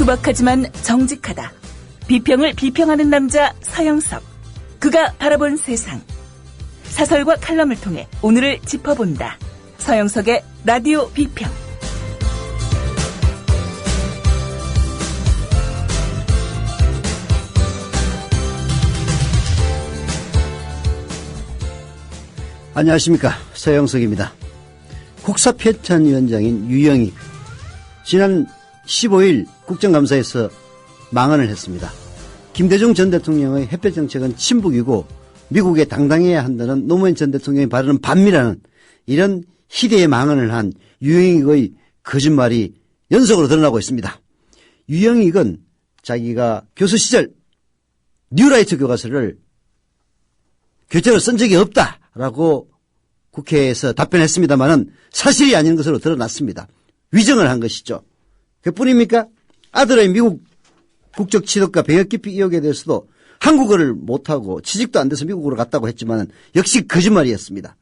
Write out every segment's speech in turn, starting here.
투박하지만 정직하다. 비평을 비평하는 남자 서영석. 그가 바라본 세상. 사설과 칼럼을 통해 오늘을 짚어본다. 서영석의 라디오 비평. 안녕하십니까, 서영석입니다. 국사편찬위원장인 유영익, 지난 15일 국정감사에서 망언을 했습니다. 김대중 전 대통령의 햇볕 정책은 친북이고 미국에 당당해야 한다는 노무현 전 대통령의 발언은 반미라는 이런 희대의 망언을 한 유영익의 거짓말이 연속으로 드러나고 있습니다. 유영익은 자기가 교수 시절 뉴라이트 교과서를 교재로 쓴 적이 없다라고 국회에서 답변했습니다마는 사실이 아닌 것으로 드러났습니다. 위정을 한 것이죠. 그뿐입니까? 아들의 미국 국적 취득과 병역 기피 의혹에 대해서도 한국어를 못하고 취직도 안 돼서 미국으로 갔다고 했지만 역시 거짓말이었습니다.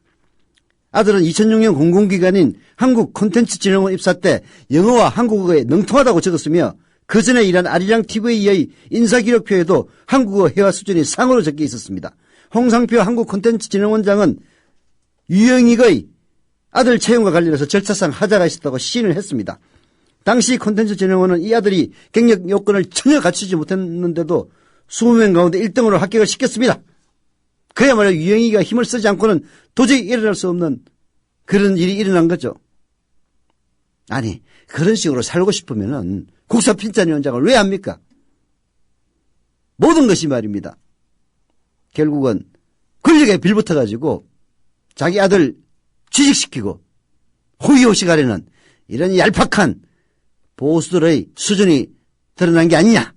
아들은 2006년 공공기관인 한국콘텐츠진흥원 입사 때 영어와 한국어에 능통하다고 적었으며 그 전에 일한 아리랑 TV의 인사기록표에도 한국어 회화 수준이 상으로 적혀 있었습니다. 홍상표 한국콘텐츠진흥원장은 유영익의 아들 채용과 관련해서 절차상 하자가 있었다고 시인을 했습니다. 당시 콘텐츠진흥원은 이 아들이 경력 요건을 전혀 갖추지 못했는데도 20명 가운데 1등으로 합격을 시켰습니다. 그야말로 유영익이가 힘을 쓰지 않고는 도저히 일어날 수 없는 그런 일이 일어난 거죠. 아니, 그런 식으로 살고 싶으면은 국사편찬위원장을 왜 합니까? 모든 것이 말입니다. 결국은 권력에 빌붙어가지고 자기 아들 취직시키고 호의호식하려는 이런 얄팍한 보수들의 수준이 드러난 게 아니냐,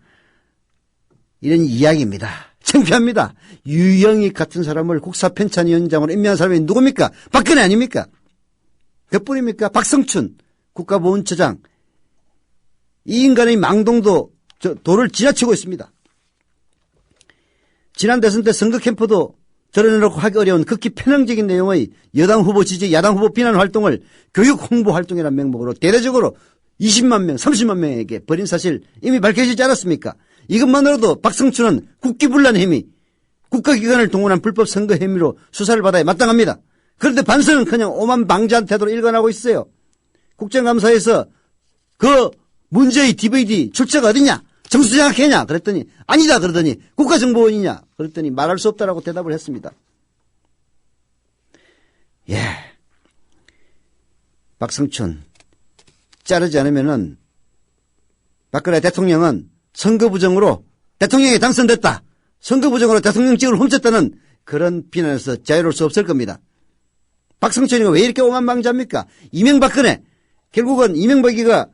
이런 이야기입니다. 창피합니다. 유영익 같은 사람을 국사편찬위원장으로 임명한 사람이 누굽니까? 박근혜 아닙니까? 그뿐입니까? 박성춘 국가보훈처장, 이 인간의 망동도 도를 지나치고 있습니다. 지난 대선 때 선거 캠프도 드러내놓고 하기 어려운 극히 편향적인 내용의 여당 후보 지지, 야당 후보 비난 활동을 교육 홍보 활동이라는 명목으로 대대적으로 20만 명, 30만 명에게 벌인 사실 이미 밝혀지지 않았습니까? 이것만으로도 박성춘은 국기불란 혐의, 국가기관을 동원한 불법 선거 혐의로 수사를 받아야 마땅합니다. 그런데 반선은 그냥 오만방자한 태도로 일관하고 있어요. 국정감사에서 그 문제의 DVD 출처가 어디냐? 정수장학회냐? 그랬더니 아니다 그러더니 국가정보원이냐? 그랬더니 말할 수 없다라고 대답을 했습니다. 예, 박성춘 자르지 않으면은 박근혜 대통령은 선거부정으로 대통령이 당선됐다, 선거부정으로 대통령직을 훔쳤다는 그런 비난에서 자유로울 수 없을 겁니다. 박성춘이가 왜 이렇게 오만방자입니까? 이명박근혜, 결국은 이명박이가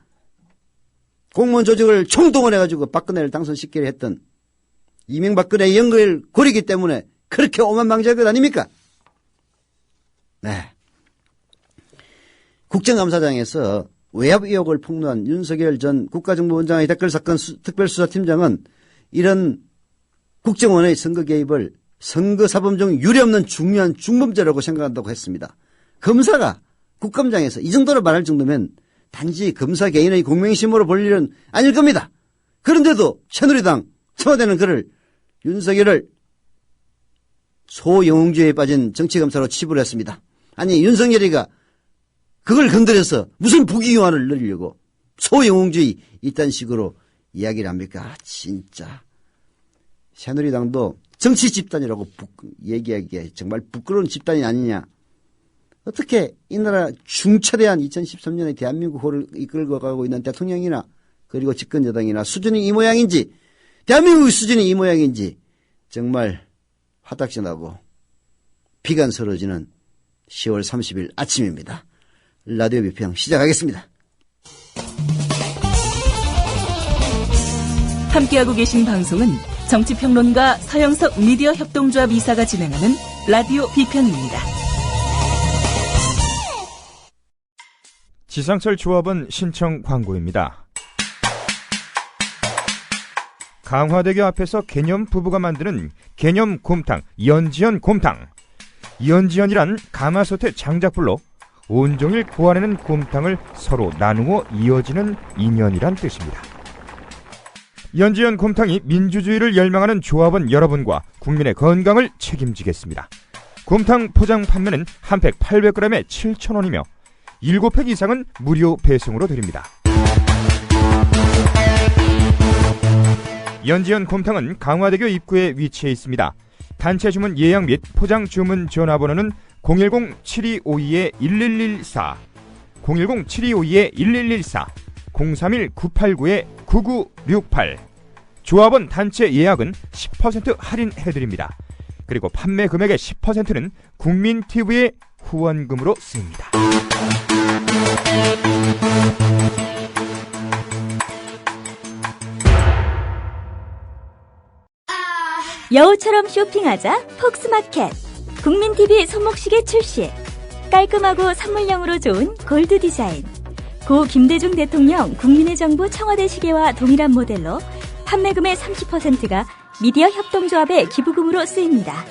공무원 조직을 총동원해가지고 박근혜를 당선시키려 했던 이명박근혜의 연결고리이기 때문에 그렇게 오만방자인 것 아닙니까? 네. 국정감사장에서 외압 의혹을 폭로한 윤석열 전 국가정보원장의 댓글 사건 특별수사팀장은 이런 국정원의 선거 개입을 선거사범 중 유례없는 중요한 중범죄라고 생각한다고 했습니다. 검사가 국감장에서 이 정도로 말할 정도면 단지 검사 개인의 공명심으로 볼 일은 아닐 겁니다. 그런데도 새누리당, 청와대는 그를 윤석열을 소영웅주의에 빠진 정치검사로 치부를 했습니다. 아니, 윤석열이가 그걸 건드려서 무슨 부귀영화를 누리려고 소영웅주의 이딴 식으로 이야기를 합니까? 진짜 새누리당도 정치 집단이라고 얘기하기에 정말 부끄러운 집단이 아니냐. 어떻게 이 나라 중차대한 2013년에 대한민국을 이끌고 가고 있는 대통령이나 그리고 집권 여당이나 수준이 이 모양인지, 대한민국의 수준이 이 모양인지 정말 화딱지나고 비관스러워지는 10월 30일 아침입니다. 라디오 비평 시작하겠습니다. 함께하고 계신 방송은 정치평론가 서영석 미디어 협동조합 이사가 진행하는 라디오 비평입니다. 지상철 조합원 신청 광고입니다. 강화대교 앞에서 개념 부부가 만드는 개념 곰탕 연지연 곰탕. 연지연이란 가마솥의 장작불로 온종일 구워내는 곰탕을 서로 나누어 이어지는 인연이란 뜻입니다. 연지연 곰탕이 민주주의를 열망하는 조합원 여러분과 국민의 건강을 책임지겠습니다. 곰탕 포장 판매는 한 팩 800g에 7,000원이며 7팩 이상은 무료 배송으로 드립니다. 연지연 곰탕은 강화대교 입구에 위치해 있습니다. 단체 주문 예약 및 포장 주문 전화번호는 010-7252-1114, 010-7252-1114, 031-989-9968. 조합원 단체 예약은 10% 할인해드립니다. 그리고 판매 금액의 10%는 국민TV의 후원금으로 쓰입니다. 여우처럼 쇼핑하자 폭스마켓. 국민TV 손목시계 출시. 깔끔하고 선물용으로 좋은 골드 디자인. 고 김대중 대통령 국민의 정부 청와대 시계와 동일한 모델로 판매금의 30%가 미디어 협동조합의 기부금으로 쓰입니다.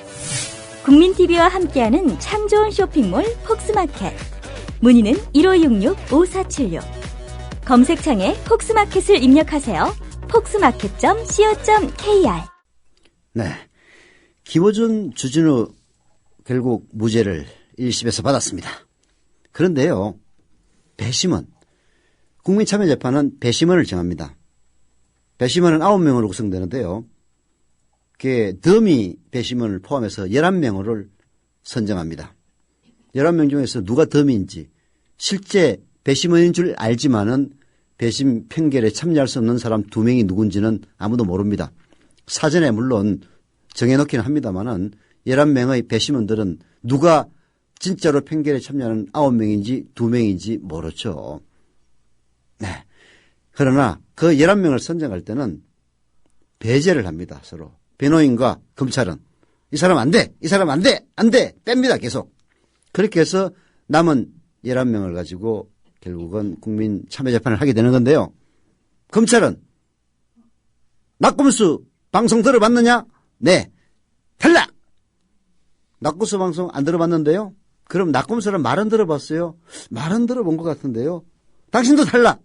국민TV와 함께하는 참 좋은 쇼핑몰 폭스마켓. 문의는 1566-5476. 검색창에 폭스마켓을 입력하세요. 폭스마켓.co.kr. 네. 김어준, 주진우 결국 무죄를 1심에서 받았습니다. 그런데요, 배심원, 국민참여재판은 배심원을 정합니다. 배심원은 9명으로 구성되는데요. 그게 더미 배심원을 포함해서 11명을 선정합니다. 11명 중에서 누가 더미인지, 실제 배심원인 줄 알지만은 배심 판결에 참여할 수 없는 사람 2명이 누군지는 아무도 모릅니다. 사전에 물론 정해놓기는 합니다만은 11명의 배심원들은 누가 진짜로 판결에 참여하는 9명인지 2명인지 모르죠. 네. 그러나 그 11명을 선정할 때는 배제를 합니다. 서로. 변호인과 검찰은 이 사람 안 돼. 이 사람 안 돼. 안 돼. 뺍니다. 계속. 그렇게 해서 남은 11명을 가지고 결국은 국민 참여재판을 하게 되는 건데요. 검찰은 낙검수 방송 들어봤느냐? 네. 탈락! 낙검수 방송 안 들어봤는데요? 그럼 낙검수는 말은 들어봤어요? 말은 들어본 것 같은데요? 당신도 탈락!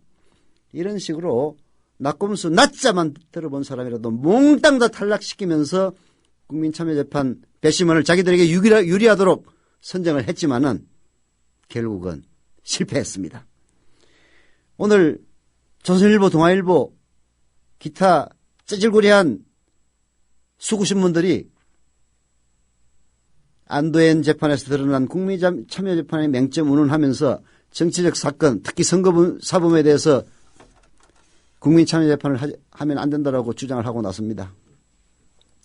이런 식으로 낙검수 낮자만 들어본 사람이라도 몽땅 다 탈락시키면서 국민참여재판 배심원을 자기들에게 유리하도록 선정을 했지만은 결국은 실패했습니다. 오늘 조선일보, 동아일보, 기타 찌질구리한 수구신문들이 안도현 재판에서 드러난 국민참여재판의 맹점 운운하면서 정치적 사건, 특히 선거사범에 대해서 국민참여재판을 하면 안 된다라고 주장을 하고 나섭니다.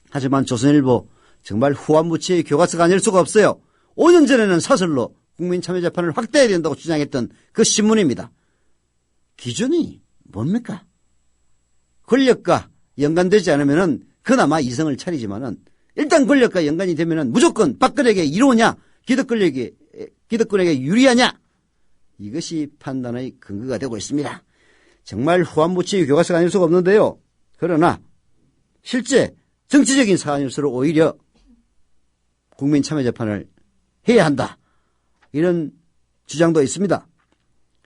하지만 조선일보 정말 후한무치의 교과서가 아닐 수가 없어요. 5년 전에는 사설로 국민참여재판을 확대해야 된다고 주장했던 그 신문입니다. 기준이 뭡니까? 권력과 연관되지 않으면은 그나마 이성을 차리지만은 일단 권력과 연관이 되면은 무조건 박근혜에게 이로우냐, 기득권에게 유리하냐, 이것이 판단의 근거가 되고 있습니다. 정말 후한무치의 교과서가 아닐 수가 없는데요. 그러나 실제 정치적인 사안일수록 오히려 국민참여재판을 해야 한다, 이런 주장도 있습니다.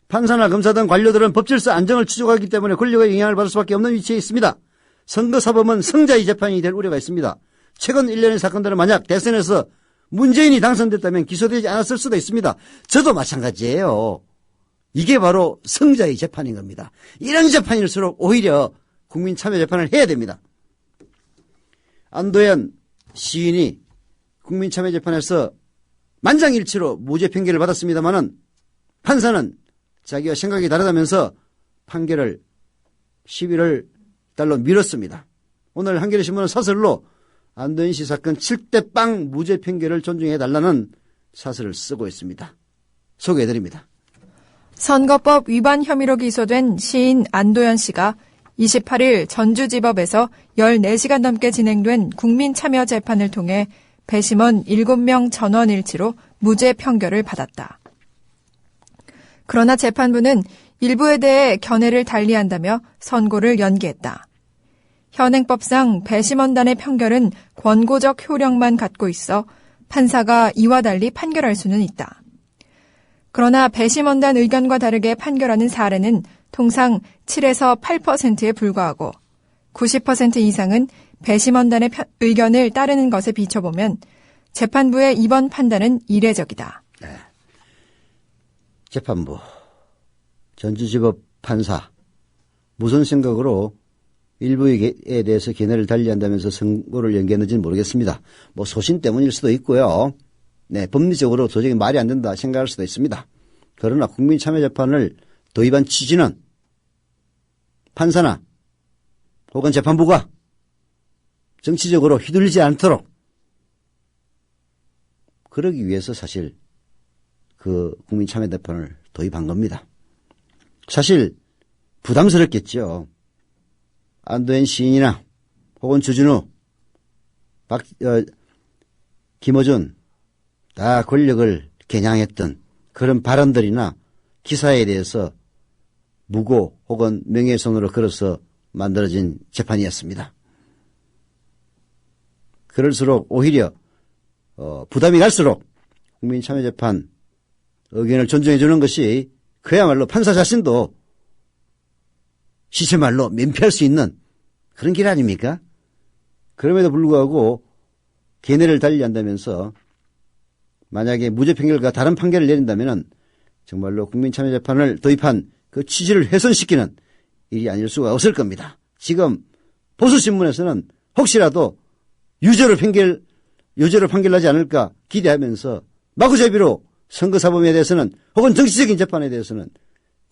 판사나 검사 등 관료들은 법질서 안정을 추적하기 때문에 권력의 영향을 받을 수밖에 없는 위치에 있습니다. 선거사범은 성자의 재판이 될 우려가 있습니다. 최근 1년의 사건들은 만약 대선에서 문재인이 당선됐다면 기소되지 않았을 수도 있습니다. 저도 마찬가지예요. 이게 바로 성자의 재판인 겁니다. 이런 재판일수록 오히려 국민참여재판을 해야 됩니다. 안도현 시인이 국민참여재판에서 만장일치로 무죄 판결을 받았습니다마는 판사는 자기와 생각이 다르다면서 판결을 11월 달로 미뤘습니다. 오늘 한겨레 신문은 사설로 안도현 씨 사건 7대 빵 무죄 판결을 존중해달라는 사설을 쓰고 있습니다. 소개해드립니다. 선거법 위반 혐의로 기소된 시인 안도현 씨가 28일 전주지법에서 14시간 넘게 진행된 국민참여재판을 통해 배심원 7명 전원 일치로 무죄 판결을 받았다. 그러나 재판부는 일부에 대해 견해를 달리한다며 선고를 연기했다. 현행법상 배심원단의 판결은 권고적 효력만 갖고 있어 판사가 이와 달리 판결할 수는 있다. 그러나 배심원단 의견과 다르게 판결하는 사례는 통상 7에서 8%에 불과하고 90% 이상은 배심원단의 의견을 따르는 것에 비춰보면 재판부의 이번 판단은 이례적이다. 재판부, 전주지법 판사, 무슨 생각으로 일부에 대해서 견해를 달리한다면서 선고를 연기했는지는 모르겠습니다. 뭐 소신 때문일 수도 있고요. 네, 법리적으로 도저히 말이 안 된다 생각할 수도 있습니다. 그러나 국민참여재판을 도입한 취지는 판사나 혹은 재판부가 정치적으로 휘둘리지 않도록 그러기 위해서 사실 그 국민참여재판을 도입한 겁니다. 사실 부담스럽겠죠. 안도현 시인이나 혹은 주진우, 김어준 다 권력을 겨냥했던 그런 발언들이나 기사에 대해서 무고 혹은 명예훼손으로 걸어서 만들어진 재판이었습니다. 그럴수록 오히려 부담이 갈수록 국민참여재판 의견을 존중해 주는 것이 그야말로 판사 자신도 시체말로 면피할 수 있는 그런 길 아닙니까? 그럼에도 불구하고 견해를 달리한다면서 만약에 무죄 판결과 다른 판결을 내린다면 정말로 국민참여재판을 도입한 그 취지를 훼손시키는 일이 아닐 수가 없을 겁니다. 지금 보수신문에서는 혹시라도 유죄로 판결하지 않을까 기대하면서 마구잡이로 선거사범에 대해서는 혹은 정치적인 재판에 대해서는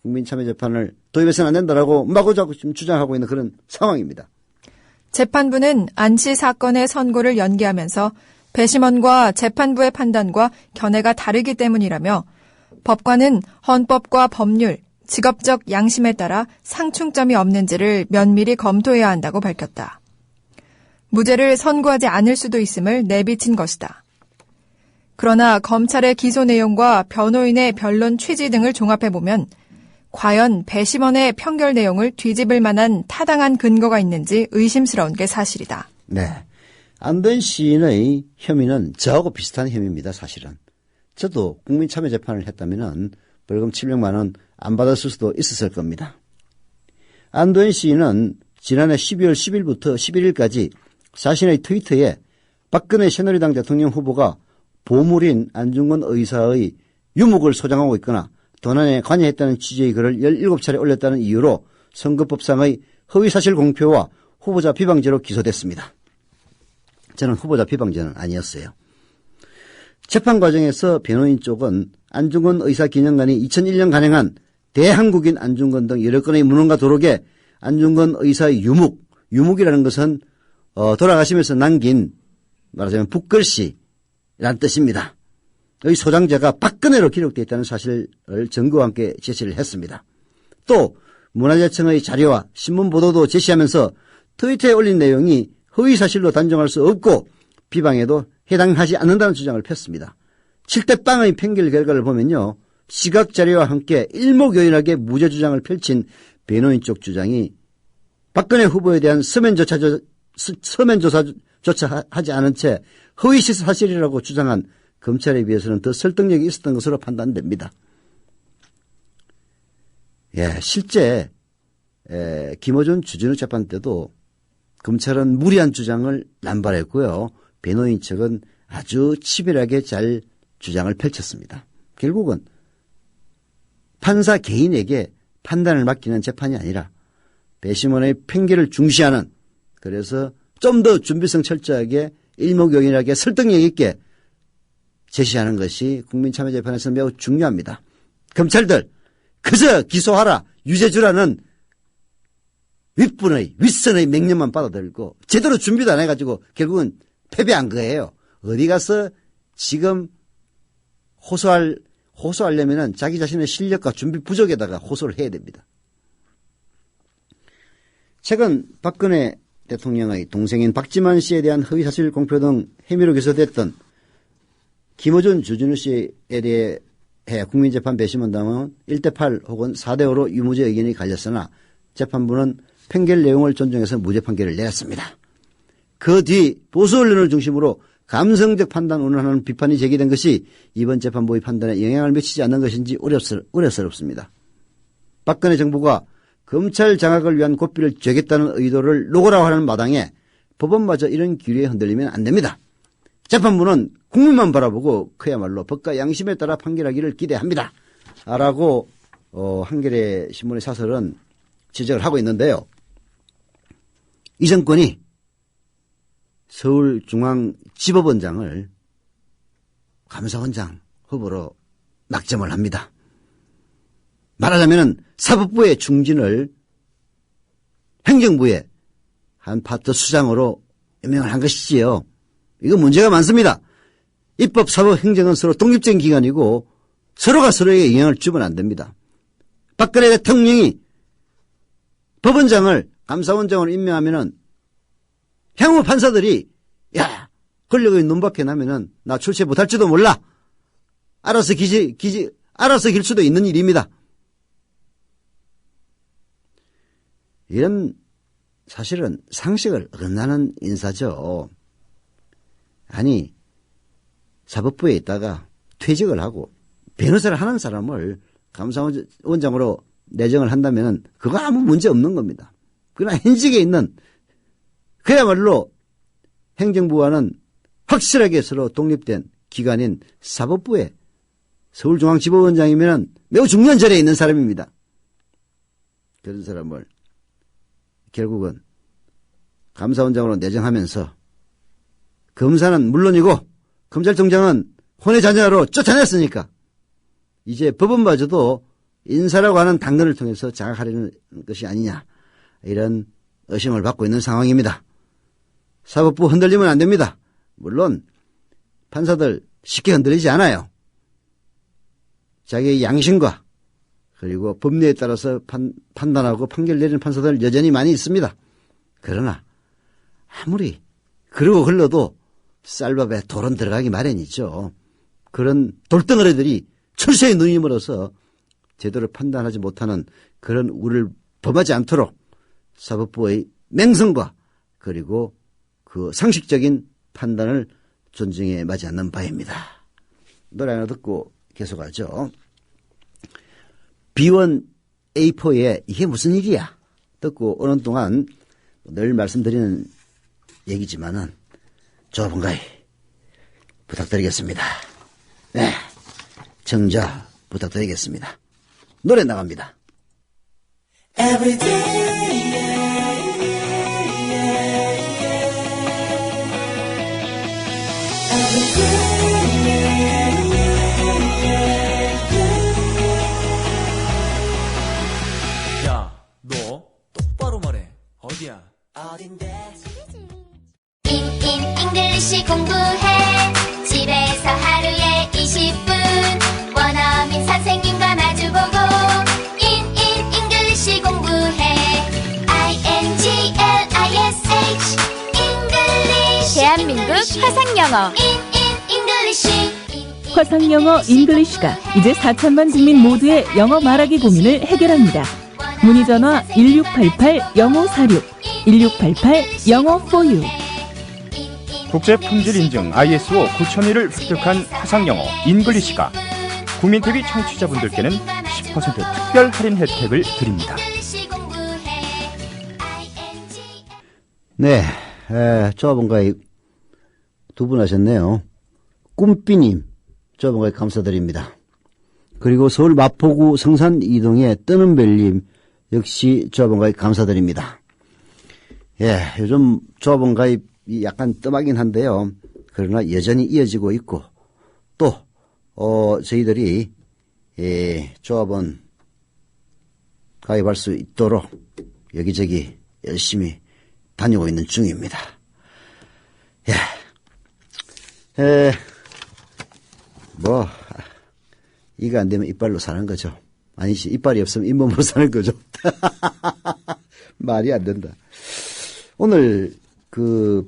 국민참여재판을 도입해서는 안 된다라고 마구잡이 지금 주장하고 있는 그런 상황입니다. 재판부는 안씨 사건의 선고를 연기하면서 배심원과 재판부의 판단과 견해가 다르기 때문이라며 법관은 헌법과 법률, 직업적 양심에 따라 상충점이 없는지를 면밀히 검토해야 한다고 밝혔다. 무죄를 선고하지 않을 수도 있음을 내비친 것이다. 그러나 검찰의 기소 내용과 변호인의 변론 취지 등을 종합해보면 과연 배심원의 평결 내용을 뒤집을 만한 타당한 근거가 있는지 의심스러운 게 사실이다. 네. 안도현 시인의 혐의는 저하고 비슷한 혐의입니다, 사실은. 저도 국민참여재판을 했다면 벌금 700만 원 안 받았을 수도 있었을 겁니다. 안도현 시인은 지난해 12월 10일부터 11일까지 자신의 트위터에 박근혜 새누리당 대통령 후보가 보물인 안중근 의사의 유목을 소장하고 있거나 도난에 관여했다는 취지의 글을 17차례 올렸다는 이유로 선거법상의 허위사실 공표와 후보자 비방죄로 기소됐습니다. 저는 후보자 비방죄는 아니었어요. 재판 과정에서 변호인 쪽은 안중근 의사 기념관이 2001년 간행한 대한국인 안중근 등 여러 건의 문헌과 도록에 안중근 의사의 유목이라는 것은 돌아가시면서 남긴 말하자면 붓글씨란 뜻입니다. 의 소장자가 박근혜로 기록되어 있다는 사실을 증거와 함께 제시를 했습니다. 또 문화재청의 자료와 신문 보도도 제시하면서 트위터에 올린 내용이 허위사실로 단정할 수 없고 비방에도 해당하지 않는다는 주장을 폈습니다. 7대 빵의 판결 결과를 보면요. 시각자료와 함께 일목요연하게 무죄 주장을 펼친 변호인 쪽 주장이 박근혜 후보에 대한 서면조사조차 하지 않은 채 허위사실이라고 주장한 검찰에 비해서는 더 설득력이 있었던 것으로 판단됩니다. 예, 실제 김어준 주진우 재판 때도 검찰은 무리한 주장을 남발했고요. 변호인 측은 아주 치밀하게 잘 주장을 펼쳤습니다. 결국은 판사 개인에게 판단을 맡기는 재판이 아니라 배심원의 판결을 중시하는, 그래서 좀 더 준비성 철저하게 일목요연하게 설득력 있게 제시하는 것이 국민참여재판에서 매우 중요합니다. 검찰들 그저 기소하라, 유죄 주라는 윗선의 명령만 받아들고 제대로 준비도 안 해가지고 결국은 패배한 거예요. 어디 가서 지금 호소하려면은 자기 자신의 실력과 준비 부족에다가 호소를 해야 됩니다. 최근 박근혜 대통령의 동생인 박지만 씨에 대한 허위사실 공표 등 혐의로 기소됐던 김어준 주진우 씨에 대해 국민재판 배심원단은 1대8 혹은 4대5로 유무죄 의견이 갈렸으나 재판부는 판결 내용을 존중해서 무죄 판결을 내렸습니다. 그 뒤 보수 언론을 중심으로 감성적 판단 운운하는 비판이 제기된 것이 이번 재판부의 판단에 영향을 미치지 않는 것인지 우려스럽습니다. 박근혜 정부가 검찰 장악을 위한 고삐를 쥐겠다는 의도를 노고라고 하는 마당에 법원마저 이런 기류에 흔들리면 안 됩니다. 재판부는 국민만 바라보고 그야말로 법과 양심에 따라 판결하기를 기대합니다. 라고 한겨레 신문의 사설은 지적을 하고 있는데요. 이 정권이 서울중앙지법원장을 감사원장 후보로 낙점을 합니다. 말하자면 사법부의 중진을 행정부의 한 파트 수장으로 임명을 한 것이지요. 이거 문제가 많습니다. 입법, 사법, 행정은 서로 독립적인 기관이고 서로가 서로에게 영향을 주면 안 됩니다. 박근혜 대통령이 법원장을 감사원장으로 임명하면은 향후 판사들이 야 권력의 눈밖에 나면은 나 출세 못할지도 몰라. 알아서 알아서 길 수도 있는 일입니다. 이런 사실은 상식을 어긋나는 인사죠. 아니 사법부에 있다가 퇴직을 하고 변호사를 하는 사람을 감사원장으로 내정을 한다면 그거 아무 문제 없는 겁니다. 그러나 현직에 있는 그야말로 행정부와는 확실하게 서로 독립된 기관인 사법부의 서울중앙지법원장이면 매우 중요한 자리에 있는 사람입니다. 그런 사람을 결국은 감사원장으로 내정하면서 검사는 물론이고 검찰총장은 혼의 자녀로 쫓아냈으니까 이제 법원마저도 인사라고 하는 당근을 통해서 장악하려는 것이 아니냐 이런 의심을 받고 있는 상황입니다. 사법부 흔들리면 안 됩니다. 물론 판사들 쉽게 흔들리지 않아요. 자기의 양심과 그리고 법리에 따라서 판단하고 판결 내리는 판사들 여전히 많이 있습니다. 그러나 아무리 그러고 흘러도 쌀밥에 돌은 들어가기 마련이죠. 그런 돌덩어리들이 철저히 눈이 멀어서 제대로 판단하지 못하는 그런 우를 범하지 않도록 사법부의 맹성과 그리고 그 상식적인 판단을 존중해 마지 않는 바입니다. 노래 하나 듣고 계속하죠. B1A4의 이게 무슨 일이야? 듣고 오는 동안 늘 말씀드리는 얘기지만은 좁은 가이 부탁드리겠습니다. 네, 정자 부탁드리겠습니다. 노래 나갑니다. 야, 너 똑바로 말해. 어디야? 잉글리시 공부해. 집에서 하루에 20분 원어민 선생님과 마주보고 잉글리시 공부해. INGLISH 잉글리시. 대한민국 화상영어. 잉글리시. 화상영어 잉글리시가 이제 4천만 국민 모두의 영어 말하기 고민을 해결합니다. 문의전화 1688-0546, 1688-영어4U. 국제품질 인증 ISO 9001을 획득한 화상영어 잉글리시가 국민TV 청취자분들께는 10% 특별 할인 혜택을 드립니다. 네, 조합원 가입 두 분 하셨네요. 꿈비님 조합원 가입 감사드립니다. 그리고 서울 마포구 성산 이동의 뜨는 별님 역시 조합원 가입 감사드립니다. 예, 요즘 조합원 가입이 약간 뜸하긴 한데요. 그러나 여전히 이어지고 있고 또 저희들이 조합원 가입할 수 있도록 여기저기 열심히 다니고 있는 중입니다. 예. 이거 안 되면 이빨로 사는 거죠. 아니지, 이빨이 없으면 잇몸으로 사는 거죠. 말이 안 된다. 오늘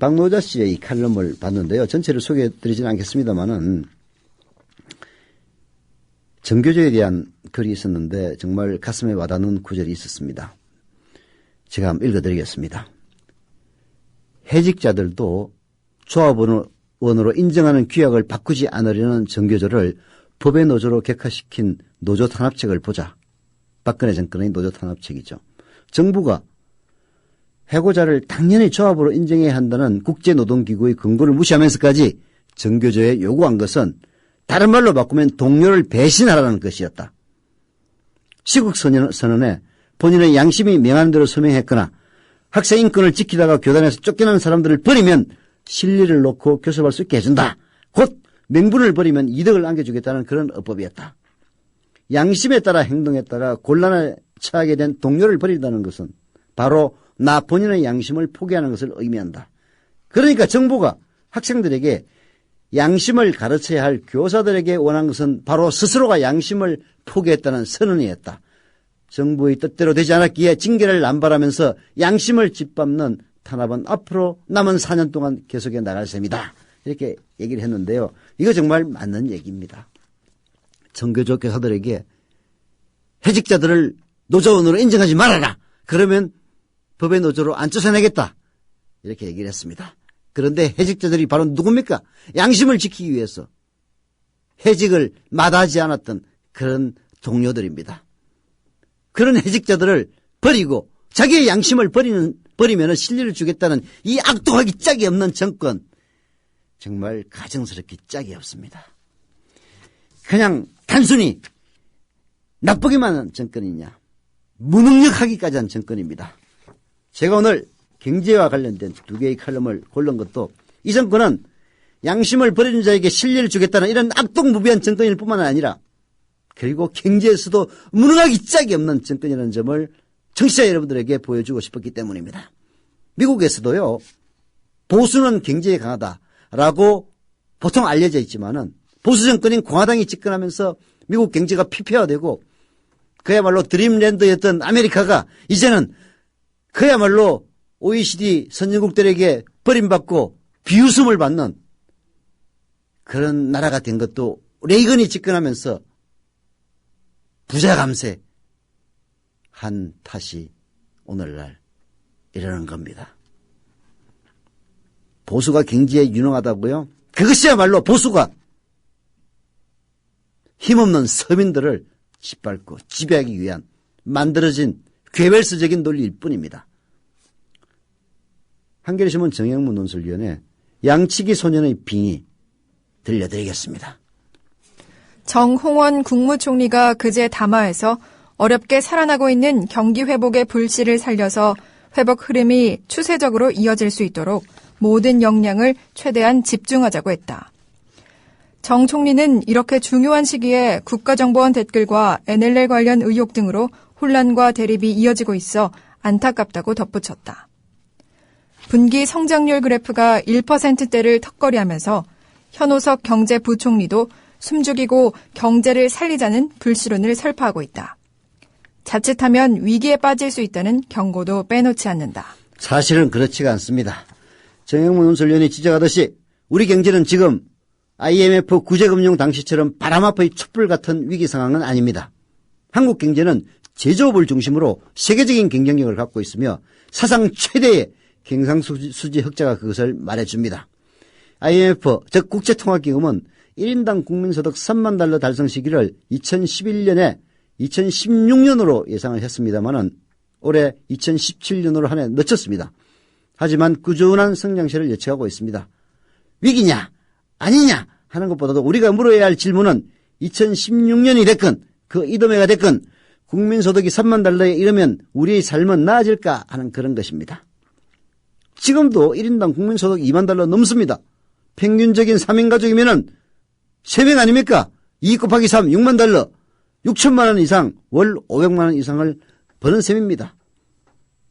박노자 씨의 이 칼럼을 봤는데요. 전체를 소개해 드리지는 않겠습니다만은 정교조에 대한 글이 있었는데 정말 가슴에 와닿는 구절이 있었습니다. 제가 한번 읽어드리겠습니다. 해직자들도 조합원으로 인정하는 규약을 바꾸지 않으려는 정교조를 법의 노조로 격화시킨 노조 탄압책을 보자. 박근혜 정권의 노조 탄압책이죠. 정부가 해고자를 당연히 조합으로 인정해야 한다는 국제노동기구의 권고를 무시하면서까지 정교조에 요구한 것은 다른 말로 바꾸면 동료를 배신하라는 것이었다. 시국선언에 본인의 양심이 명하는 대로 서명했거나 학생 인권을 지키다가 교단에서 쫓겨나는 사람들을 버리면 실리를 놓고 교섭할 수 있게 해준다. 곧 명분을 버리면 이득을 안겨주겠다는 그런 어법이었다. 양심에 따라 행동했다가 곤란에 처하게 된 동료를 버린다는 것은 바로 나 본인의 양심을 포기하는 것을 의미한다. 그러니까 정부가 학생들에게 양심을 가르쳐야 할 교사들에게 원한 것은 바로 스스로가 양심을 포기했다는 선언이었다. 정부의 뜻대로 되지 않았기에 징계를 남발하면서 양심을 짓밟는 탄압은 앞으로 남은 4년 동안 계속해 나갈 셈이다. 이렇게 얘기를 했는데요. 이거 정말 맞는 얘기입니다. 정교조 교사들에게 해직자들을 노조원으로 인정하지 말아라. 그러면 법의 노조로 안 쫓아내겠다. 이렇게 얘기를 했습니다. 그런데 해직자들이 바로 누굽니까? 양심을 지키기 위해서 해직을 마다하지 않았던 그런 동료들입니다. 그런 해직자들을 버리고 자기의 양심을 버리면 실리를 주겠다는 이 악독하기 짝이 없는 정권, 정말 가정스럽게 짝이 없습니다. 그냥 단순히 나쁘기만 한 정권이냐, 무능력하기까지 한 정권입니다. 제가 오늘 경제와 관련된 2개의 칼럼을 고른 것도 이 정권은 양심을 버리는 자에게 실리를 주겠다는 이런 악독무비한 정권일 뿐만 아니라 그리고 경제에서도 무능하기 짝이 없는 정권이라는 점을 청취자 여러분들에게 보여주고 싶었기 때문입니다. 미국에서도요, 보수는 경제에 강하다라고 보통 알려져 있지만은 보수 정권인 공화당이 집권하면서 미국 경제가 피폐화되고 그야말로 드림랜드였던 아메리카가 이제는 그야말로 OECD 선진국들에게 버림받고 비웃음을 받는 그런 나라가 된 것도 레이건이 집권하면서 부자 감세 한 탓이 오늘날 이러는 겁니다. 보수가 경제에 유능하다고요? 그것이야말로 보수가 힘없는 서민들을 짓밟고 지배하기 위한 만들어진 괴벨스적인 논리일 뿐입니다. 한겨레신문 정영문 논설위원회 양치기 소년의 빙의 들려드리겠습니다. 정홍원 국무총리가 그제 담화에서 어렵게 살아나고 있는 경기 회복의 불씨를 살려서 회복 흐름이 추세적으로 이어질 수 있도록 모든 역량을 최대한 집중하자고 했다. 정 총리는 이렇게 중요한 시기에 국가정보원 댓글과 NLL 관련 의혹 등으로 혼란과 대립이 이어지고 있어 안타깝다고 덧붙였다. 분기 성장률 그래프가 1%대를 턱걸이하면서 현오석 경제부총리도 숨죽이고 경제를 살리자는 불씨론을 설파하고 있다. 자칫하면 위기에 빠질 수 있다는 경고도 빼놓지 않는다. 사실은 그렇지가 않습니다. 정영문 논설위원이 지적하듯이 우리 경제는 지금 IMF 구제금융 당시처럼 바람 앞의 촛불 같은 위기 상황은 아닙니다. 한국 경제는 제조업을 중심으로 세계적인 경쟁력을 갖고 있으며 사상 최대의 경상수지 흑자가 그것을 말해줍니다. IMF, 즉 국제통화기금은 1인당 국민소득 3만 달러 달성 시기를 2011년에 2016년으로 예상을 했습니다마는 올해 2017년으로 한 해 늦췄습니다. 하지만 꾸준한 성장세를 예측하고 있습니다. 위기냐 아니냐 하는 것보다도 우리가 물어야 할 질문은 2016년이 됐건 그 이듬해가 됐건 국민소득이 3만 달러에 이르면 우리의 삶은 나아질까 하는 그런 것입니다. 지금도 1인당 국민소득 2만 달러 넘습니다. 평균적인 3인 가족이면은 3명 아닙니까? 2 곱하기 3, 6만 달러, 6천만 원 이상, 월 500만 원 이상을 버는 셈입니다.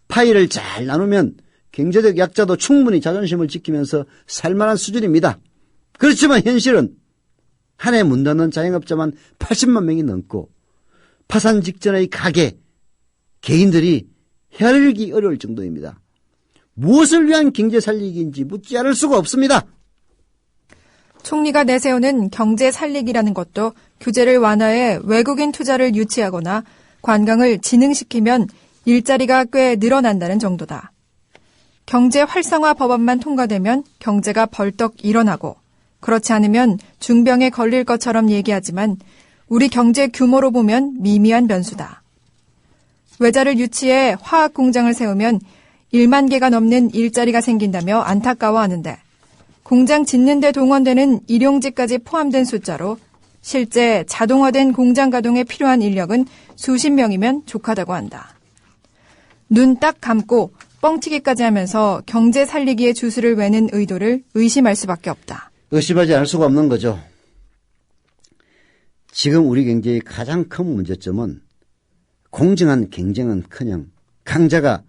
파이를 잘 나누면 경제적 약자도 충분히 자존심을 지키면서 살만한 수준입니다. 그렇지만 현실은 한 해 문 닫는 자영업자만 80만 명이 넘고 파산 직전의 가게, 개인들이 헤아리기 어려울 정도입니다. 무엇을 위한 경제 살리기인지 묻지 않을 수가 없습니다. 총리가 내세우는 경제 살리기라는 것도 규제를 완화해 외국인 투자를 유치하거나 관광을 진흥시키면 일자리가 꽤 늘어난다는 정도다. 경제 활성화 법안만 통과되면 경제가 벌떡 일어나고 그렇지 않으면 중병에 걸릴 것처럼 얘기하지만 우리 경제 규모로 보면 미미한 변수다. 외자를 유치해 화학 공장을 세우면 1만 개가 넘는 일자리가 생긴다며 안타까워하는데 공장 짓는 데 동원되는 일용직까지 포함된 숫자로 실제 자동화된 공장 가동에 필요한 인력은 수십 명이면 족하다고 한다. 눈 딱 감고 뻥튀기까지 하면서 경제 살리기의 주술을 외는 의도를 의심할 수밖에 없다. 의심하지 않을 수가 없는 거죠. 지금 우리 경제의 가장 큰 문제점은 공정한 경쟁은커녕 강자가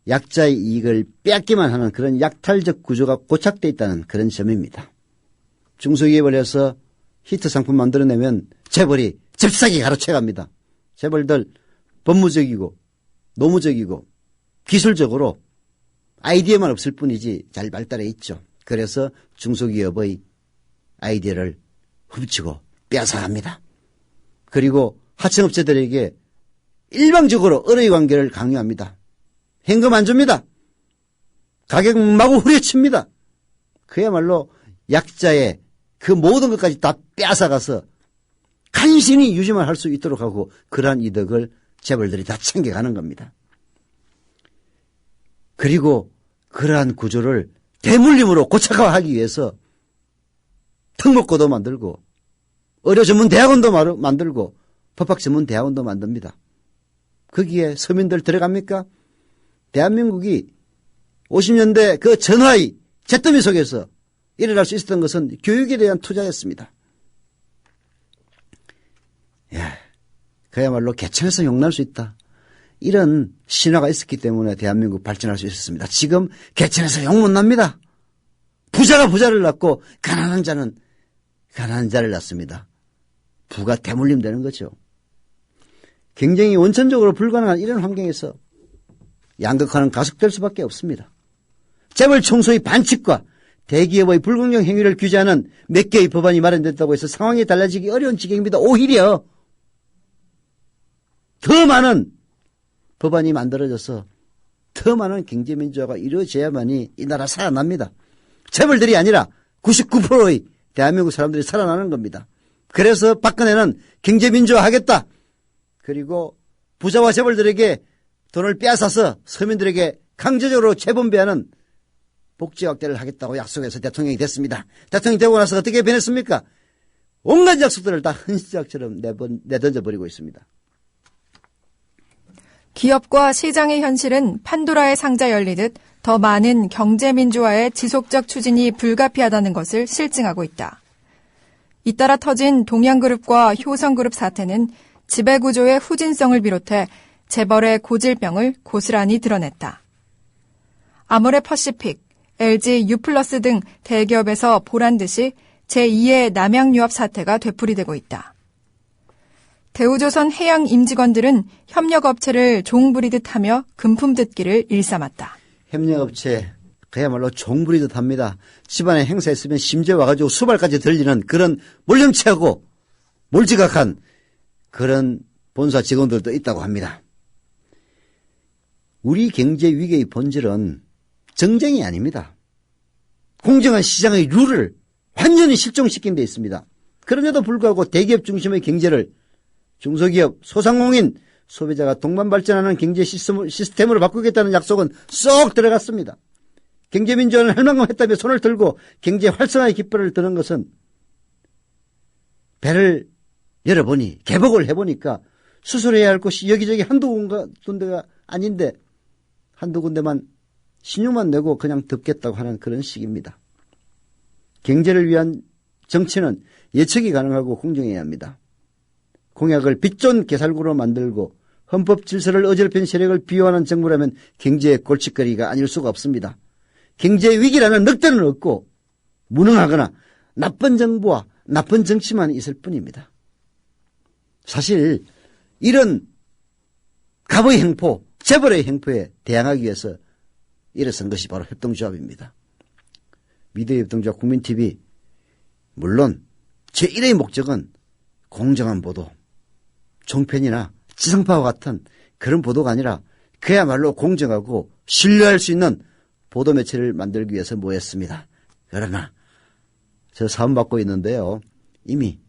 약자의 이익을 빼앗기만 하는 그런 약탈적 구조가 고착되어 있다는 그런 점입니다. 중소기업을 해서 히트 상품 만들어내면 재벌이 잽싸게 가로채갑니다. 재벌들 법무적이고 노무적이고 기술적으로 아이디어만 없을 뿐이지 잘 발달해 있죠. 그래서 중소기업의 아이디어를 훔치고 빼앗아갑니다. 그리고 하청업체들에게 일방적으로 을의 관계를 강요합니다. 현금 안 줍니다. 가격 마구 후려칩니다. 그야말로 약자의 그 모든 것까지 다 빼앗아가서 간신히 유지만 할 수 있도록 하고 그러한 이득을 재벌들이 다 챙겨가는 겁니다. 그리고 그러한 구조를 대물림으로 고착화하기 위해서 특목고도 만들고 의료 전문 대학원도 만들고 법학 전문 대학원도 만듭니다. 거기에 서민들 들어갑니까? 대한민국이 50년대 그 전화의 잿더미 속에서 일어날 수 있었던 것은 교육에 대한 투자였습니다. 그야말로 개천에서 용날 수 있다. 이런 신화가 있었기 때문에 대한민국 발전할 수 있었습니다. 지금 개천에서 용 못 납니다. 부자가 부자를 낳고 가난한 자는 가난한 자를 낳습니다. 부가 대물림 되는 거죠. 경쟁이 원천적으로 불가능한 이런 환경에서 양극화는 가속될 수밖에 없습니다. 재벌 총수의 반칙과 대기업의 불공정 행위를 규제하는 몇 개의 법안이 마련됐다고 해서 상황이 달라지기 어려운 지경입니다. 오히려 더 많은 법안이 만들어져서 더 많은 경제민주화가 이루어져야만이 이 나라 살아납니다. 재벌들이 아니라 99%의 대한민국 사람들이 살아나는 겁니다. 그래서 박근혜는 경제민주화 하겠다. 그리고 부자와 재벌들에게 돈을 빼앗아서 서민들에게 강제적으로 재분배하는 복지 확대를 하겠다고 약속해서 대통령이 됐습니다. 대통령이 되고 나서 어떻게 변했습니까? 온갖 약속들을 다 헌시작처럼 내던져버리고 있습니다. 기업과 시장의 현실은 판도라의 상자 열리듯 더 많은 경제민주화의 지속적 추진이 불가피하다는 것을 실증하고 있다. 잇따라 터진 동양그룹과 효성그룹 사태는 지배구조의 후진성을 비롯해 재벌의 고질병을 고스란히 드러냈다. 아모레퍼시픽, LG U+플러스 등 대기업에서 보란듯이 제2의 남양유업 사태가 되풀이되고 있다. 대우조선 해양 임직원들은 협력업체를 종부리듯 하며 금품 듣기를 일삼았다. 협력업체 그야말로 종부리듯 합니다. 집안에 행사 있으면 심지어 와가지고 수발까지 들리는 그런 몰령치하고 몰지각한 그런 본사 직원들도 있다고 합니다. 우리 경제 위기의 본질은 정쟁이 아닙니다. 공정한 시장의 룰을 완전히 실종시킨 데 있습니다. 그럼에도 불구하고 대기업 중심의 경제를 중소기업, 소상공인, 소비자가 동반 발전하는 경제 시스템으로 바꾸겠다는 약속은 쏙 들어갔습니다. 경제민주화는 할 만큼 했다며 손을 들고 경제 활성화의 깃발을 드는 것은 배를 열어보니 개복을 해보니까 수술해야 할 곳이 여기저기 한두 군데가 아닌데 한두 군데만 신용만 내고 그냥 덮겠다고 하는 그런 식입니다. 경제를 위한 정치는 예측이 가능하고 공정해야 합니다. 공약을 빚존 개살구로 만들고 헌법 질서를 어지럽힌 세력을 비호하는 정부라면 경제의 골칫거리가 아닐 수가 없습니다. 경제 위기라는 늑대는 없고 무능하거나 나쁜 정부와 나쁜 정치만 있을 뿐입니다. 사실 이런 갑의 행포, 재벌의 행포에 대항하기 위해서 일어선 것이 바로 협동조합입니다. 미디어 협동조합 국민TV, 물론 제1의 목적은 공정한 보도, 종편이나 지상파와 같은 그런 보도가 아니라 그야말로 공정하고 신뢰할 수 있는 보도 매체를 만들기 위해서 모였습니다. 그러나 저 사업 맡고 있는데요. 이미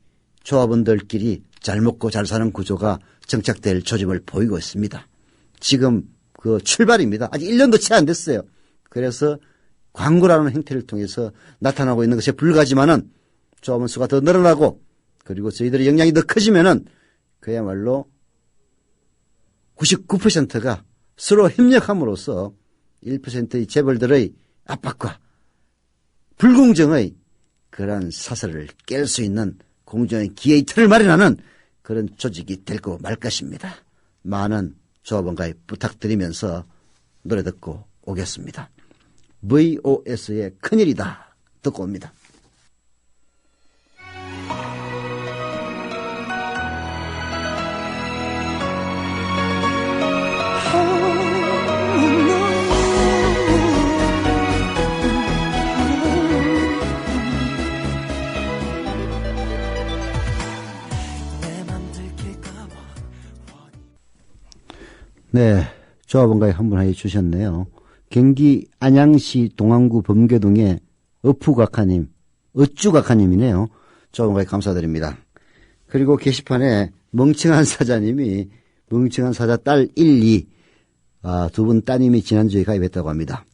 조합원들끼리 잘 먹고 잘 사는 구조가 정착될 조짐을 보이고 있습니다. 지금 그 출발입니다. 아직 1년도 채 안 됐어요. 그래서 광고라는 행태를 통해서 나타나고 있는 것에 불과하지만은 조합원 수가 더 늘어나고 그리고 저희들의 역량이 더 커지면은 그야말로 99%가 서로 협력함으로써 1%의 재벌들의 압박과 불공정의 그런 사슬을 깰 수 있는 공정의 기회의 틀을 마련하는 그런 조직이 될 거 말 것입니다. 많은 조합원 가입 부탁드리면서 노래 듣고 오겠습니다. VOS의 큰일이다 듣고 옵니다. 네, 조합원가에 한 분 해주셨네요. 경기 안양시 동안구 범계동의 어푸각하님, 어쭈각하님이네요. 조합원가에 감사드립니다. 그리고 게시판에 멍청한 사자님이 멍청한 사자 딸 1, 2, 두 분 따님이 지난주에 가입했다고 합니다.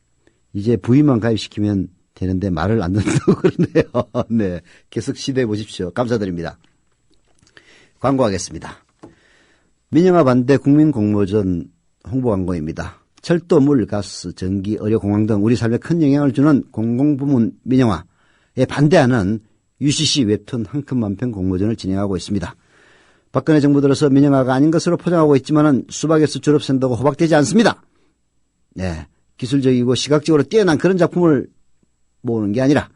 이제 부인만 가입시키면 되는데 말을 안 듣는다고 그러네요. 네, 계속 시도해 보십시오. 감사드립니다. 광고하겠습니다. 민영화 반대 국민공모전 홍보 광고입니다. 철도, 물, 가스, 전기, 의료, 공항 등 우리 삶에 큰 영향을 주는 공공부문 민영화에 반대하는 UCC 웹툰 한 컷 만평 공모전을 진행하고 있습니다. 박근혜 정부 들어서 민영화가 아닌 것으로 포장하고 있지만은 수박에서 졸업생다고 호박되지 않습니다. 네, 기술적이고 시각적으로 뛰어난 그런 작품을 모으는 게 아니라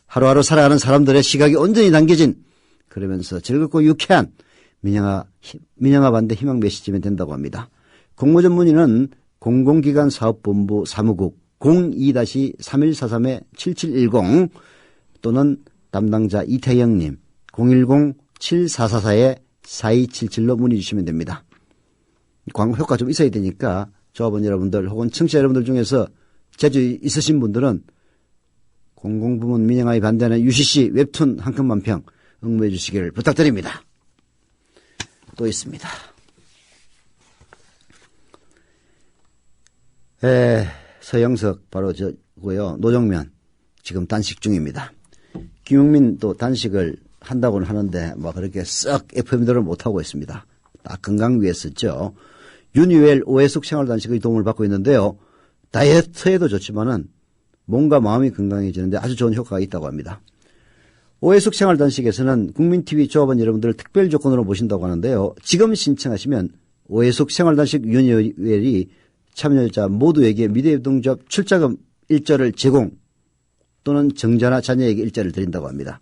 하루하루 살아가는 사람들의 시각이 온전히 담겨진 그러면서 즐겁고 유쾌한 민영화 반대 희망 메시지면 된다고 합니다. 공모전 문의는 공공기관 사업본부 사무국 02-3143-7710 또는 담당자 이태영님 010-7444-4277로 문의 주시면 됩니다. 광고 효과 좀 있어야 되니까 조합원 여러분들 혹은 청취자 여러분들 중에서 재주 있으신 분들은 공공부문 민영화에 반대하는 UCC 웹툰 한 컷 만평 응모해 주시기를 부탁드립니다. 또 있습니다. 서영석 바로 저고요. 노정면 지금 단식 중입니다. 김용민 또 단식을 한다고는 하는데 뭐 그렇게 썩 FM대로 못하고 있습니다. 딱 건강 위해서죠. 윤유엘 오해숙 생활단식의 도움을 받고 있는데요. 다이어트에도 좋지만은 몸과 마음이 건강해지는데 아주 좋은 효과가 있다고 합니다. 오해숙 생활단식에서는 국민TV 조합원 여러분들을 특별 조건으로 모신다고 하는데요. 지금 신청하시면 오해숙 생활단식 윤유엘이 참여자 모두에게 미래협동조합 출자금 일자를 제공 또는 정자나 자녀에게 일자를 드린다고 합니다.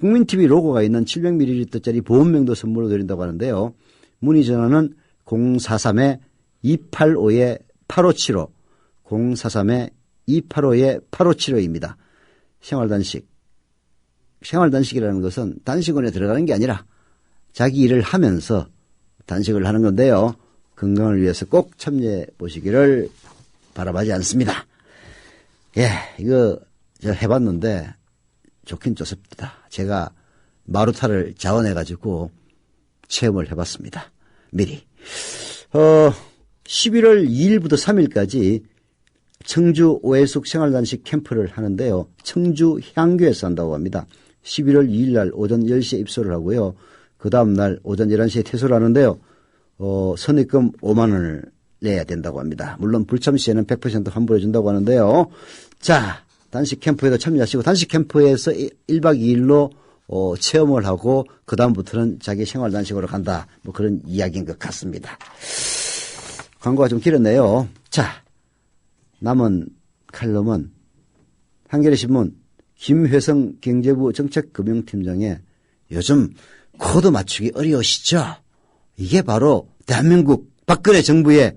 국민TV 로고가 있는 700ml짜리 보온병도 선물로 드린다고 하는데요. 문의 전화는 043-285-8575 043-285-8575입니다. 생활단식이라는 것은 단식원에 들어가는 게 아니라 자기 일을 하면서 단식을 하는 건데요. 건강을 위해서 꼭 참여해 보시기를 바라마지 않습니다. 예, 이거 제가 해봤는데 좋긴 좋습니다. 제가 마루타를 자원해가지고 체험을 해봤습니다. 미리. 11월 2일부터 3일까지 청주 오해숙 생활단식 캠프를 하는데요. 청주 향교에서 한다고 합니다. 11월 2일 날 오전 10시에 입소를 하고요. 그 다음날 오전 11시에 퇴소를 하는데요. 선입금 5만 원을 내야 된다고 합니다. 물론 불참 시에는 100% 환불해 준다고 하는데요. 자, 단식 캠프에도 참여하시고 단식 캠프에서 1박 2일로 체험을 하고 그 다음부터는 자기 생활 단식으로 간다. 뭐 그런 이야기인 것 같습니다. 광고가 좀 길었네요. 자, 남은 칼럼은 한겨레신문 김회성 경제부 정책금융팀장의 요즘 코드 맞추기 어려우시죠? 이게 바로 대한민국 박근혜 정부의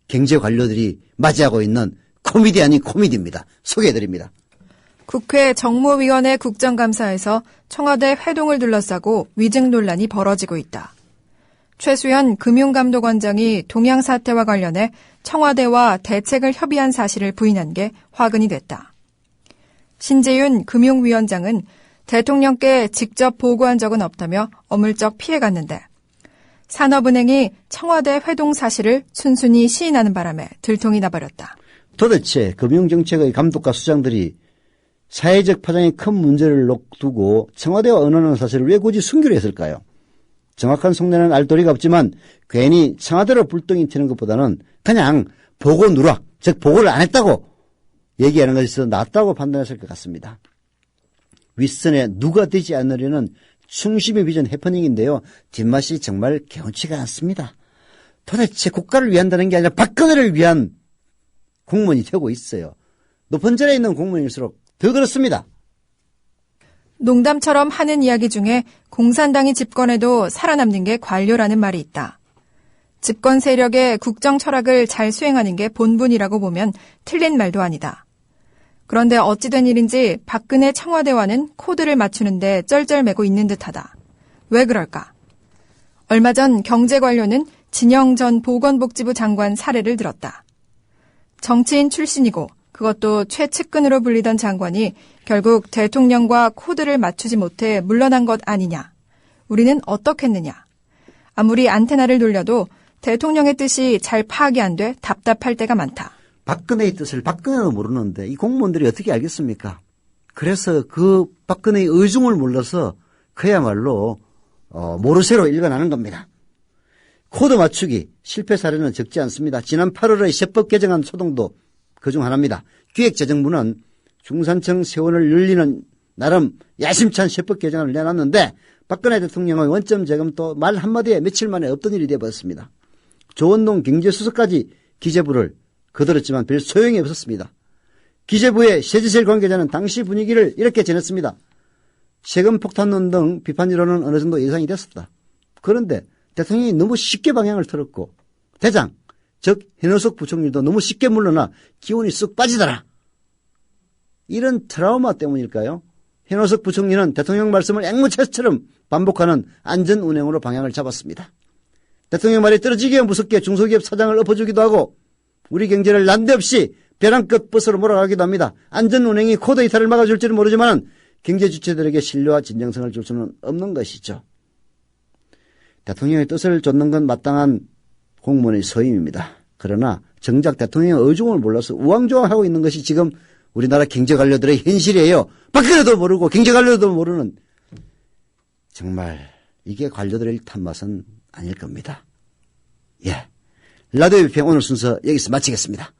경제 관료들이 맞이하고 있는 코미디 아닌 코미디입니다. 소개해드립니다. 국회 정무위원회 국정감사에서 청와대 회동을 둘러싸고 위증 논란이 벌어지고 있다. 최수현 금융감독원장이 동양 사태와 관련해 청와대와 대책을 협의한 사실을 부인한 게 화근이 됐다. 신재윤 금융위원장은 대통령께 직접 보고한 적은 없다며 어물쩍 피해갔는데 산업은행이 청와대 회동 사실을 순순히 시인하는 바람에 들통이 나버렸다. 도대체 금융정책의 감독과 수장들이 사회적 파장에 큰 문제를 두고 청와대와 언론하는 사실을 왜 굳이 숨기려 했을까요? 정확한 속내는 알 도리가 없지만 괜히 청와대로 불똥이 튀는 것보다는 그냥 보고 누락, 즉 보고를 안 했다고 얘기하는 것이 더 낫다고 판단했을 것 같습니다. 윗선에 누가 되지 않으려는 충심의 비전 해퍼닝인데요. 뒷맛이 정말 개운치가 않습니다. 도대체 국가를 위한다는 게 아니라 박근혜를 위한 공무원이 되고 있어요. 높은 자리에 있는 공무원일수록 더 그렇습니다. 농담처럼 하는 이야기 중에 공산당이 집권해도 살아남는 게 관료라는 말이 있다. 집권 세력의 국정 철학을 잘 수행하는 게 본분이라고 보면 틀린 말도 아니다. 그런데 어찌된 일인지 박근혜 청와대와는 코드를 맞추는데 쩔쩔매고 있는 듯하다. 왜 그럴까? 얼마 전 경제관료는 진영 전 보건복지부 장관 사례를 들었다. 정치인 출신이고 그것도 최측근으로 불리던 장관이 결국 대통령과 코드를 맞추지 못해 물러난 것 아니냐. 우리는 어떻겠느냐. 아무리 안테나를 돌려도 대통령의 뜻이 잘 파악이 안 돼 답답할 때가 많다. 박근혜의 뜻을 박근혜도 모르는데 이 공무원들이 어떻게 알겠습니까? 그래서 그 박근혜의 의중을 몰라서 그야말로 모르쇠로 일관하는 겁니다. 코드 맞추기 실패 사례는 적지 않습니다. 지난 8월에 세법 개정안 소동도 그중 하나입니다. 기획재정부는 중산층 세원을 늘리는 나름 야심찬 세법 개정안을 내놨는데 박근혜 대통령의 원점 재검도 말 한마디에 며칠 만에 없던 일이 되어버렸습니다. 조원동 경제수석까지 기재부를 거들었지만 별 소용이 없었습니다. 기재부의 세지셀 관계자는 당시 분위기를 이렇게 전했습니다. 세금 폭탄론 등 비판 여론은 어느 정도 예상이 됐었다. 그런데 대통령이 너무 쉽게 방향을 틀었고 대장, 즉 현호석 부총리도 너무 쉽게 물러나 기운이 쑥 빠지더라. 이런 트라우마 때문일까요? 현호석 부총리는 대통령 말씀을 앵무새처럼 반복하는 안전운행으로 방향을 잡았습니다. 대통령 말이 떨어지기에 무섭게 중소기업 사장을 엎어주기도 하고 우리 경제를 난데없이 벼랑 끝 버스로 몰아가기도 합니다. 안전운행이 코드 이탈을 막아줄지는 모르지만 경제 주체들에게 신뢰와 진정성을 줄 수는 없는 것이죠. 대통령의 뜻을 좇는 건 마땅한 공무원의 서임입니다. 그러나 정작 대통령의 의중을 몰라서 우왕좌왕하고 있는 것이 지금 우리나라 경제관료들의 현실이에요. 박근혜도 모르고 경제관료도 모르는 정말 이게 관료들의 탓맛은 아닐 겁니다. 예, 라디오 비평 오늘 순서 여기서 마치겠습니다.